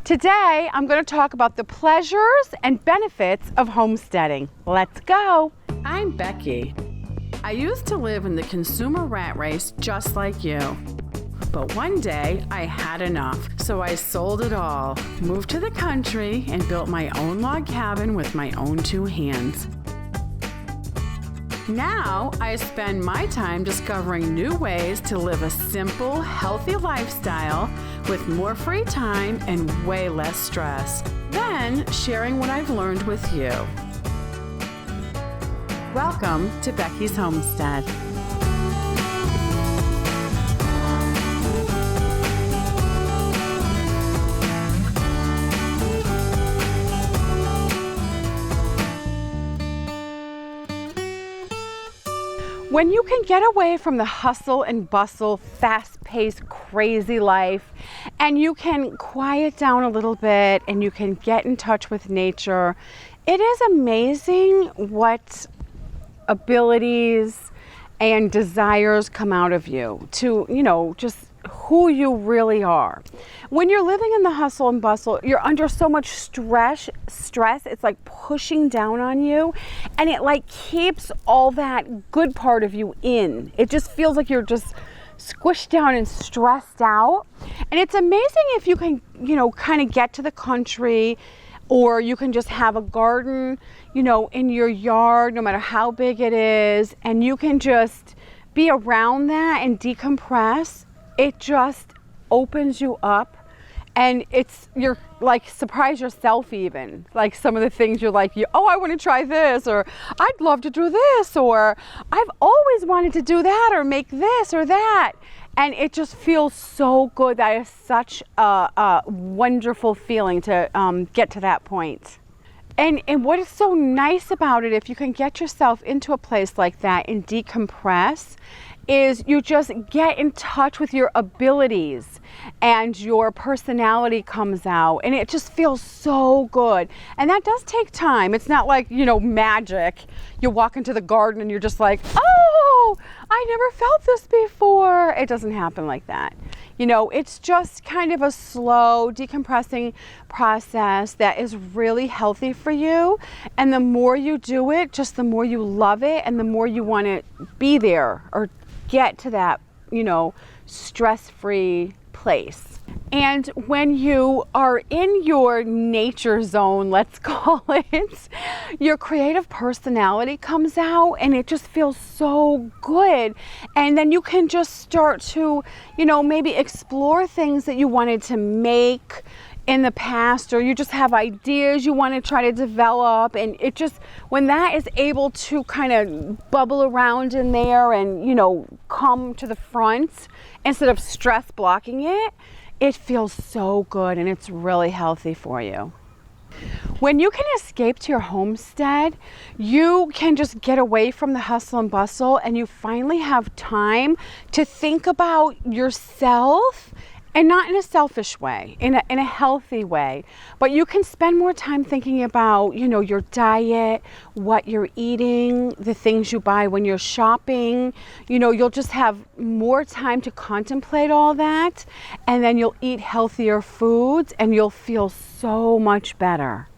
Today, I'm going to talk about the pleasures and benefits of homesteading. Let's go. I'm Becky. I used to live in the consumer rat race just like you. But one day, I had enough, so I sold it all, moved to the country, and built my own log cabin with my own two hands. Now, I spend my time discovering new ways to live a simple, healthy lifestyle with more free time and way less stress. Then, sharing what I've learned with you. Welcome to Becky's Homestead. When you can get away from the hustle and bustle, fast-paced, crazy life, and you can quiet down a little bit and you can get in touch with nature, it is amazing what abilities and desires come out of you to, just who you really are. When you're living in the hustle and bustle, you're under so much stress, it's like pushing down on you, and it like keeps all that good part of you in. It just feels like you're just squished down and stressed out. And it's amazing if you can, kind of get to the country, or you can just have a garden, in your yard, no matter how big it is, and you can just be around that and decompress. It just opens you up, and you're like surprise yourself even. Like some of the things you're like, I want to try this, or I'd love to do this, or I've always wanted to do that, or make this or that. And it just feels so good. That is such a wonderful feeling to get to that point. And what is so nice about it, if you can get yourself into a place like that and decompress, is you just get in touch with your abilities and your personality comes out, and it just feels so good. And that does take time. It's not like, magic. You walk into the garden and you're just like, oh, I never felt this before. It doesn't happen like that. It's just kind of a slow decompressing process that is really healthy for you. And the more you do it, just the more you love it and the more you want to be there or get to that, stress-free place. And when you are in your nature zone, let's call it, your creative personality comes out and it just feels so good. And then you can just start to, maybe explore things that you wanted to make in the past, or you just have ideas you want to try to develop, and it just, when that is able to kind of bubble around in there and come to the front instead of stress blocking it, it feels so good and it's really healthy for you. When you can escape to your homestead, you can just get away from the hustle and bustle, and you finally have time to think about yourself. And not in a selfish way, in a healthy way. But you can spend more time thinking about, your diet, what you're eating, the things you buy when you're shopping. You'll just have more time to contemplate all that. And then you'll eat healthier foods and you'll feel so much better.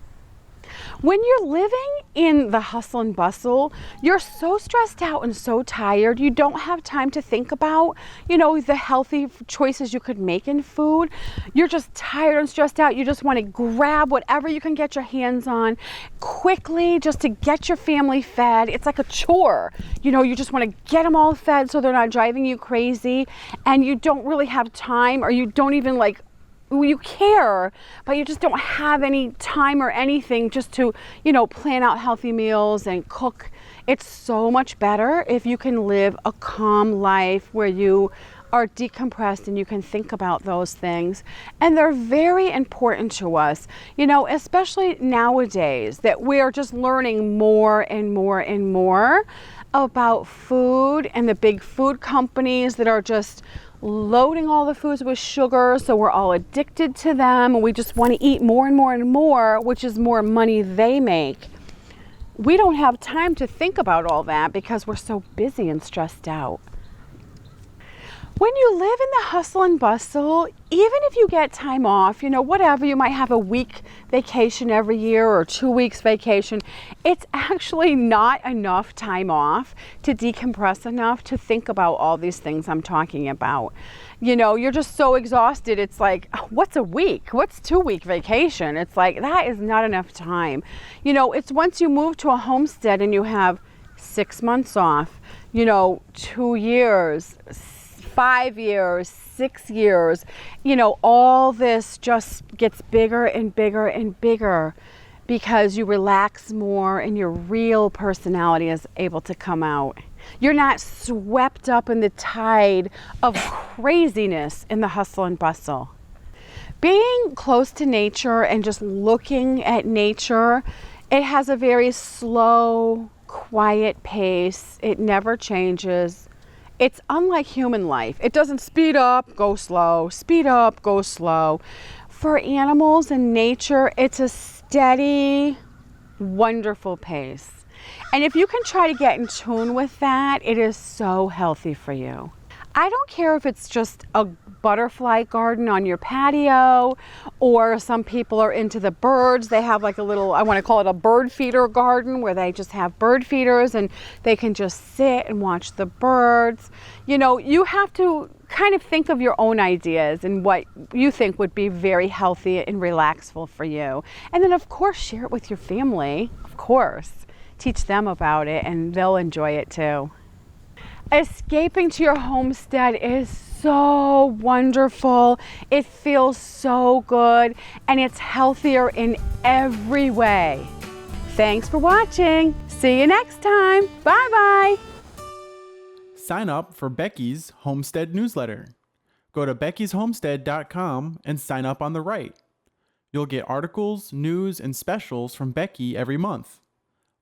When you're living in the hustle and bustle, you're so stressed out and so tired, you don't have time to think about, the healthy choices you could make in food. You're just tired and stressed out. You just want to grab whatever you can get your hands on quickly just to get your family fed. It's like a chore. You just want to get them all fed so they're not driving you crazy, and you don't really have time, or you don't even you care, but you just don't have any time or anything just to, plan out healthy meals and cook. It's so much better if you can live a calm life where you are decompressed and you can think about those things. And they're very important to us, especially nowadays that we are just learning more and more and more about food, and the big food companies that are just loading all the foods with sugar, so we're all addicted to them, and we just want to eat more and more and more, which is more money they make. We don't have time to think about all that because we're so busy and stressed out. When you live in the hustle and bustle, even if you get time off, whatever, you might have a week vacation every year or 2 weeks vacation, it's actually not enough time off to decompress enough to think about all these things I'm talking about. You're just so exhausted. It's like, what's a week? What's 2-week vacation? It's like, that is not enough time. It's once you move to a homestead and you have 6 months off, 2 years, 5 years, 6 years, all this just gets bigger and bigger and bigger because you relax more and your real personality is able to come out. You're not swept up in the tide of craziness in the hustle and bustle. Being close to nature and just looking at nature, it has a very slow, quiet pace. It never changes. It's unlike human life. It doesn't speed up, go slow, speed up, go slow. For animals and nature, it's a steady, wonderful pace. And if you can try to get in tune with that, it is so healthy for you. I don't care if it's just a butterfly garden on your patio, or some people are into the birds. They have like a little, I want to call it a bird feeder garden, where they just have bird feeders and they can just sit and watch the birds. You have to kind of think of your own ideas and what you think would be very healthy and relaxful for you. And then of course share it with your family, of course. Teach them about it and they'll enjoy it too. Escaping to your homestead is so wonderful. It feels so good and it's healthier in every way. Thanks for watching. See you next time. Bye-bye. Sign up for Becky's Homestead newsletter. Go to beckysHomestead.com and sign up on the right. You'll get articles, news, and specials from Becky every month.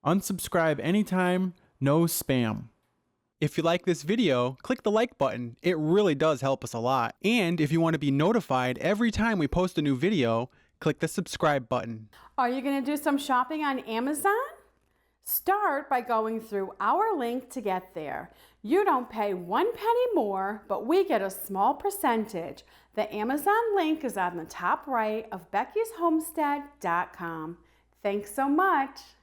Unsubscribe anytime, no spam. If you like this video, click the like button. It really does help us a lot. And if you want to be notified every time we post a new video, click the subscribe button. Are you going to do some shopping on Amazon? Start by going through our link to get there. You don't pay 1 penny more, but we get a small percentage. The Amazon link is on the top right of beckysHomestead.com. Thanks so much.